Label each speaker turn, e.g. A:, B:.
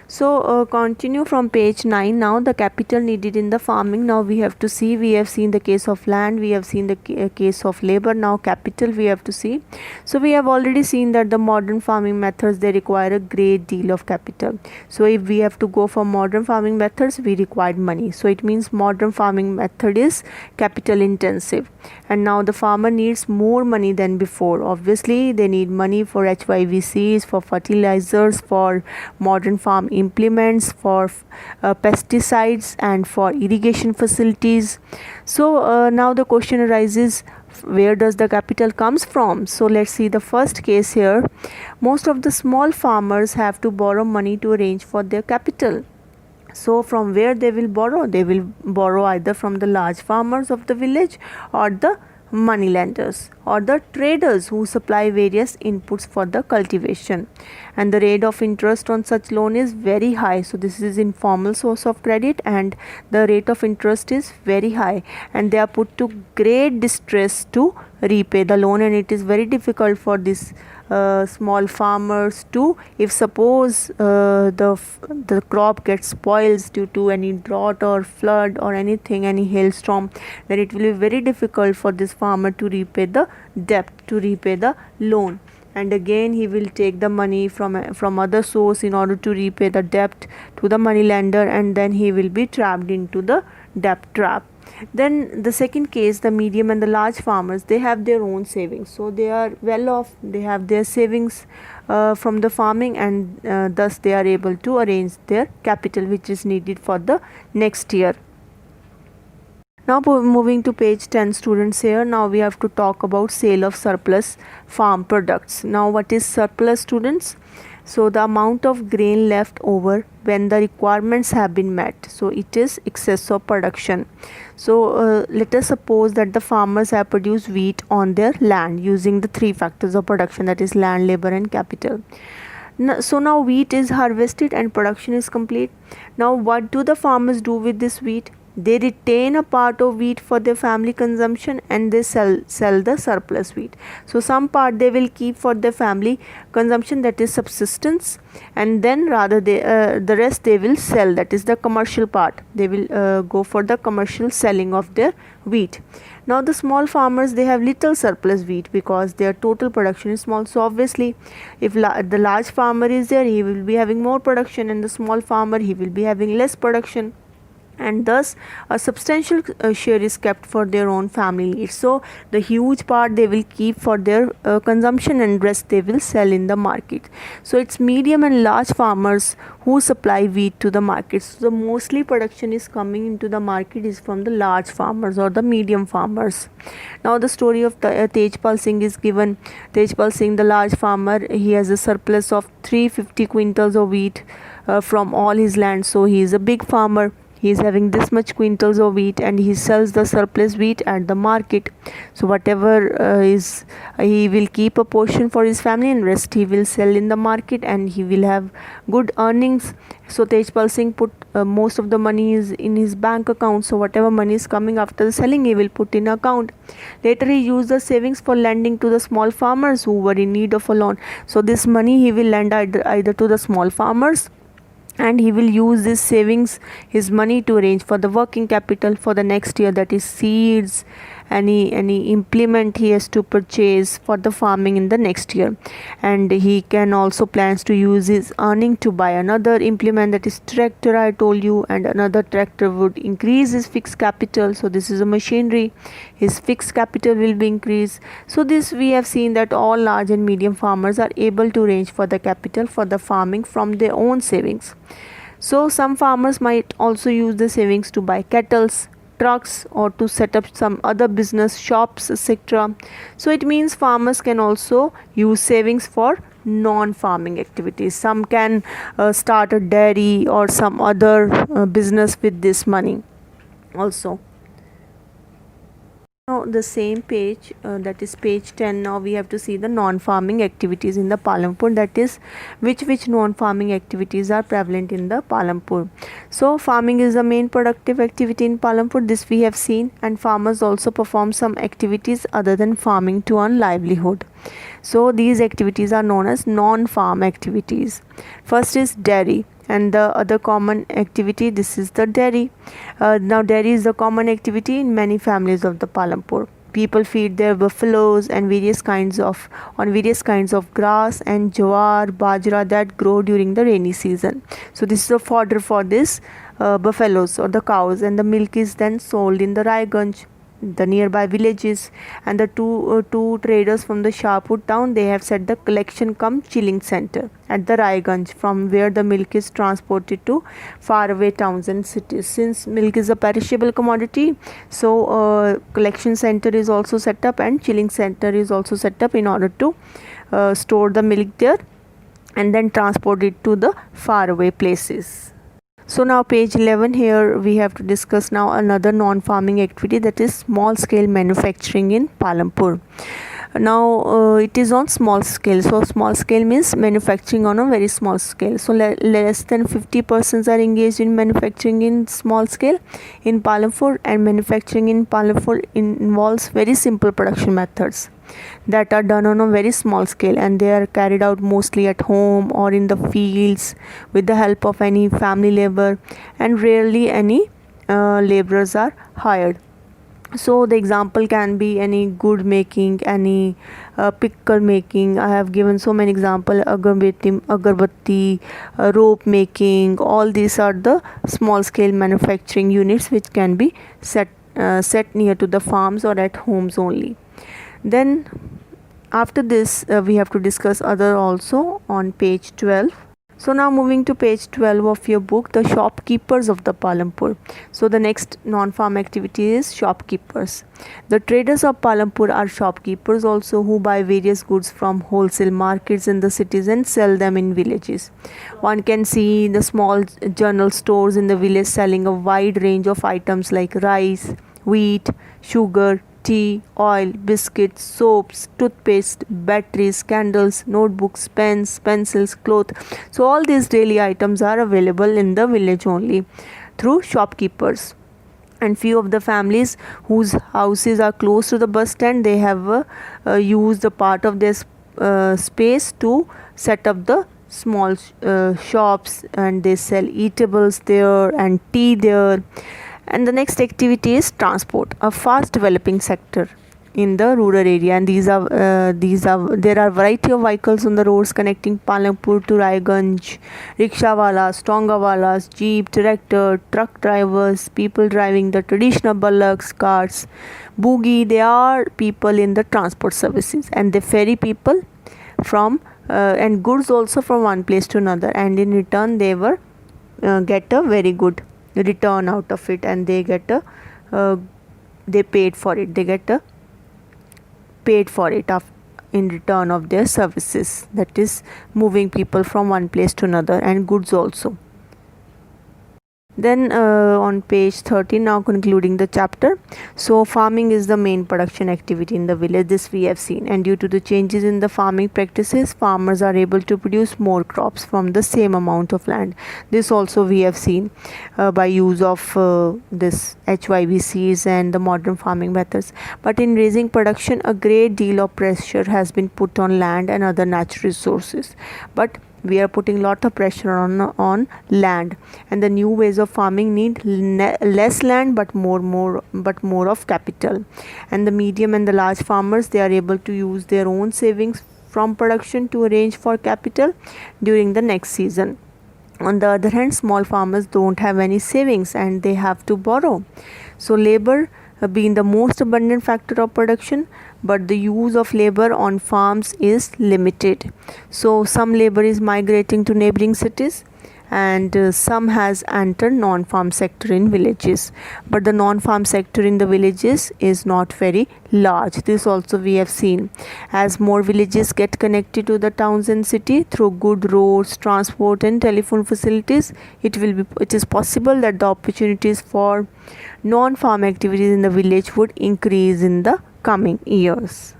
A: So continue from page 9. Now the capital needed in the farming. Now we have to see, we have seen the case of land, we have seen the case of labor. Now capital we have to see. So we have already seen that the modern farming methods, they require a great deal of capital. So if we have to go for modern farming methods, we require money. So it means modern farming method is capital intensive, and now the farmer needs more money than before. Obviously they need money for HYVCs, for fertilizers, for modern farm implements, for pesticides, and for irrigation facilities. So now the question arises, where does the capital comes from? So let's see the first case here. Most of the small farmers have to borrow money to arrange for their capital. So from where they will borrow? They will borrow either from the large farmers of the village, or the money lenders, or the traders who supply various inputs for the cultivation, and the rate of interest on such loan is very high. So this is informal source of credit, and the rate of interest is very high, and they are put to great distress to repay the loan, and it is very difficult for this small farmers to, if suppose the crop gets spoils due to any drought or flood or anything, any hailstorm, then it will be very difficult for this farmer to repay the debt, to repay the loan, and again he will take the money from other source in order to repay the debt to the money lender, and then he will be trapped into the debt trap. Then the second case, the medium and the large farmers, they have their own savings, so they are well off, they have their savings from the farming, and thus they are able to arrange their capital which is needed for the next year. Now moving to page 10, students, here now we have to talk about sale of surplus farm products. Now what is surplus, students? So the amount of grain left over when the requirements have been met. So it is excess of production. So let us suppose that the farmers have produced wheat on their land using the three factors of production, that is land, labor and capital. So now wheat is harvested and production is complete. Now what do the farmers do with this wheat? They retain a part of wheat for their family consumption, and they sell the surplus wheat. So some part they will keep for their family consumption, that is subsistence, and then rather the rest they will sell, that is the commercial part. They will go for the commercial selling of their wheat. Now the small farmers, they have little surplus wheat because their total production is small. So obviously if the large farmer is there, he will be having more production, and the small farmer, he will be having less production, and thus a substantial share is kept for their own family needs. So the huge part they will keep for their consumption, and rest they will sell in the market. So it's medium and large farmers who supply wheat to the market. So the mostly production is coming into the market is from the large farmers or the medium farmers. Now the story of Tejpal Singh is given. Tejpal Singh, the large farmer, he has a surplus of 350 quintals of wheat from all his land. So he is a big farmer. He is having this much quintals of wheat, and he sells the surplus wheat at the market. So whatever he will keep a portion for his family, and rest he will sell in the market, and he will have good earnings. So Tejpal Singh put most of the money is in his bank account. So whatever money is coming after the selling, he will put in account. Later he used the savings for lending to the small farmers who were in need of a loan. So this money he will lend either to the small farmers, and he will use this savings, his money, to arrange for the working capital for the next year, that is seeds, any implement he has to purchase for the farming in the next year. And he can also plans to use his earning to buy another implement, that is tractor, I told you, and another tractor would increase his fixed capital. So this is a machinery, his fixed capital will be increased. So this we have seen that all large and medium farmers are able to arrange for the capital for the farming from their own savings. So some farmers might also use the savings to buy kettles, trucks, or to set up some other business, shops, etc. So it means farmers can also use savings for non-farming activities. Some can start a dairy or some other business with this money also. Now the same page, that is page 10. Now we have to see the non-farming activities in the Palampur, that is which non-farming activities are prevalent in the Palampur. So farming is the main productive activity in Palampur, this we have seen, and farmers also perform some activities other than farming to earn livelihood. So these activities are known as non-farm activities. First is dairy. And the other common activity, this is the dairy. Now dairy is the common activity in many families of the Palampur. People feed their buffaloes and various kinds of grass and jawar, bajra that grow during the rainy season. So this is a fodder for this buffaloes or the cows, and the milk is then sold in the Raiganj, the nearby villages. And the two traders from the Shahpur town, they have set the collection cum chilling center at the Raiganj, from where the milk is transported to faraway towns and cities. Since milk is a perishable commodity, so collection center is also set up and chilling center is also set up in order to store the milk there and then transport it to the faraway places. So now page 11, here we have to discuss now another non-farming activity, that is small scale manufacturing in Palampur. Now it is on small scale. So small scale means manufacturing on a very small scale. So less than 50 persons are engaged in manufacturing in small scale in Palampur, and manufacturing in Palampur involves very simple production methods that are done on a very small scale, and they are carried out mostly at home or in the fields with the help of any family labor, and rarely any laborers are hired. So the example can be any good making, any pickle making. I have given so many example, agarbatti, rope making. All these are the small scale manufacturing units which can be set near to the farms or at homes only. Then after this we have to discuss other also on page 12. So now moving to page 12 of your book, the shopkeepers of the Palampur. So the next non-farm activity is shopkeepers. The traders of Palampur are shopkeepers also, who buy various goods from wholesale markets in the cities and sell them in villages. One can see the small general stores in the village selling a wide range of items like rice, wheat, sugar, tea, oil, biscuits, soaps, toothpaste, batteries, candles, notebooks, pens, pencils, cloth. So all these daily items are available in the village only through shopkeepers. And few of the families whose houses are close to the bus stand, they have used a part of their space to set up the small shops, and they sell eatables there and tea there. And the next activity is transport, a fast developing sector in the rural area, and there are variety of vehicles on the roads connecting Palampur to Raiganj: rickshawalas, tongawalas, jeep, tractor, truck drivers, people driving the traditional bullocks, carts, boogie. They are people in the transport services, and they ferry people from and goods also from one place to another, and in return they were get a very good return out of it, and they get they paid for it, in return of their services, that is moving people from one place to another, and goods also. Then on page 13, now concluding the chapter. So farming is the main production activity in the village, this we have seen, and due to the changes in the farming practices, farmers are able to produce more crops from the same amount of land. This also we have seen by use of this HYBCs and the modern farming methods. But in raising production, a great deal of pressure has been put on land and other natural resources. But we are putting lot of pressure on land, and the new ways of farming need less land but more of capital. And the medium and the large farmers, they are able to use their own savings from production to arrange for capital during the next season. On the other hand, small farmers don't have any savings and they have to borrow. So labor being the most abundant factor of production, but the use of labor on farms is limited. So some labor is migrating to neighboring cities, and some has entered non-farm sector in villages, but the non-farm sector in the villages is not very large. This also we have seen. As more villages get connected to the towns and city through good roads, transport and telephone facilities, it is possible that the opportunities for non-farm activities in the village would increase in the coming years.